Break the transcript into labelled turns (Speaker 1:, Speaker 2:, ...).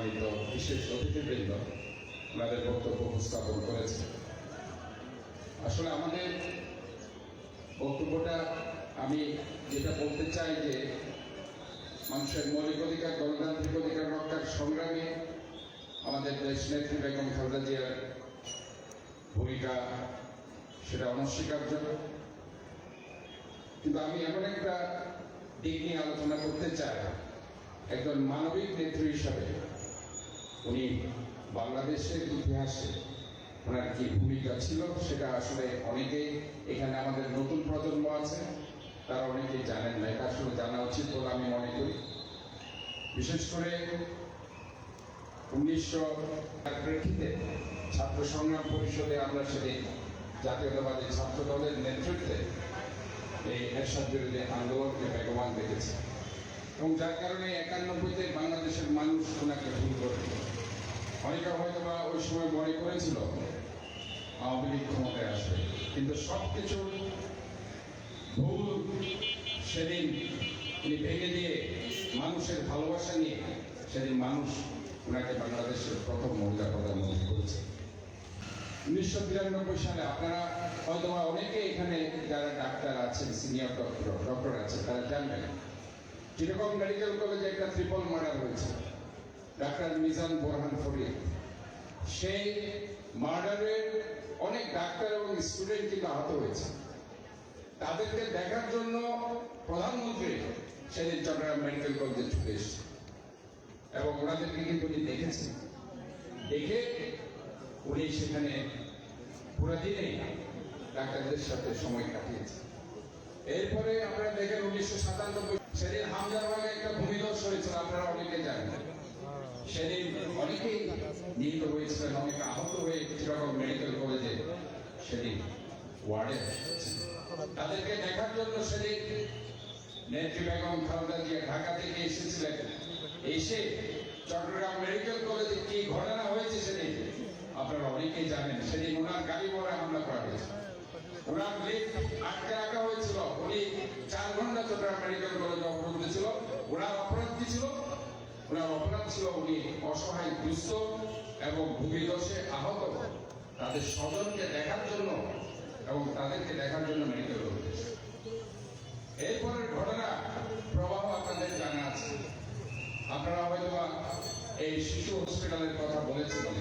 Speaker 1: সম্মানিত বিশেষ অতিথিবৃন্দ ওনাদের বক্তব্য উপস্থাপন করেছে। আসলে আমাদের বক্তব্যটা আমি যেটা বলতে চাই যে মানুষের মৌলিক অধিকার, গণতান্ত্রিক অধিকার রক্ষার সংগ্রামে আমাদের দেশ নেত্রী বেগম খালেদা জিয়ার ভূমিকা সেটা অনস্বীকার্য। কিন্তু আমি এমন একটা দিক নিয়ে আলোচনা করতে চাই, একজন মানবিক নেত্রী হিসাবে উনি বাংলাদেশের ইতিহাসে ওনার কি ভূমিকা ছিল সেটা আসলে অনেকেই এখানে আমাদের নতুন প্রজন্ম আছে তারা অনেকেই জানেন না। এটা আসলে জানা উচিত বলে আমি মনে করি। বিশেষ করে 1900 প্রেক্ষিতে ছাত্র সংগ্রাম পরিষদে আমরা সেদিন জাতীয়তাবাদী ছাত্র দলের নেতৃত্বে এই এরশাদ বিরোধী আন্দোলনকে বেগবান দেখেছে এবং যার কারণে 91-তে বাংলাদেশের মানুষ ওনাকে ভুল করে। অনেকে হয়তো বা ওই সময় মনে করেছিল আওয়ামী লীগ ক্ষমতায় আসবে, কিন্তু সবকিছু ভুল সেদিন উনি ভেঙে দিয়ে মানুষের ভালোবাসা নিয়ে সেদিন মানুষ ওনাকে বাংলাদেশের প্রথম মহিলা প্রধানমন্ত্রী করেছে। 1993 সালে আপনারা হয়তো অনেকে এখানে যারা ডাক্তার আছেন, সিনিয়র ডক্টর আছেন, তারা জানবেন চিটাগং মেডিকেল কলেজে একটা ট্রিপল মার্ডার হয়েছে। ডাক্তার মিজান বোরহান ফরিদ, সেই মার্ডারের অনেক ডাক্তার এবং স্টুডেন্ট কিন্তু আহত হয়েছে। তাদেরকে দেখার জন্য প্রধানমন্ত্রী সেদিন চট্টগ্রাম মেডিকেল কলেজে ছুটে এসেছে এবং ওনাদেরকে কিন্তু উনি দেখেছেন। দেখে উনি সেখানে পুরো দিনেই ডাক্তারদের সাথে সময় কাটিয়েছে। এরপরে আপনারা দেখেন 1997 সেদিন হামজারবাগে একটা ভূমিধস হয়েছিল, আপনারা অনেকে জানেন। সেদিন অনেকেই নিহত হয়েছিলেন, অনেকে আহত হয়ে চিটাগং মেডিকেল কলেজে সেদিন ওয়ার্ডে তাদেরকে দেখার জন্য সেদিন নেত্রী বেগম খালেদা জিয়া ঢাকা থেকে এসেছিলেন। এসে চট্টগ্রাম মেডিকেল কলেজে কি ঘটনা হয়েছে সেদিন আপনারা অনেকেই জানেন। সেদিন ওনার গাড়ি মোড়ে হামলা করা হয়েছে, ওনার লিফট আটকে রাখা হয়েছিল। উনি 4 ঘন্টা চট্টগ্রাম মেডিকেল কলেজে অবরুদ্ধ ছিল। ওনার অপরাধ কি ছিল? ওনার অপরাধ ছিল উনি অসহায়, দুস্থ এবং ভূমিধসে আহত তাদের স্বজনকে দেখার জন্য এবং তাদেরকে দেখার জন্য মেডিকেল কলেজে। এরপরের ঘটনা প্রবাহ আপনাদের জানা আছে। আপনারা হয়তো এই শিশু হসপিটালের কথা বলেছিলেন।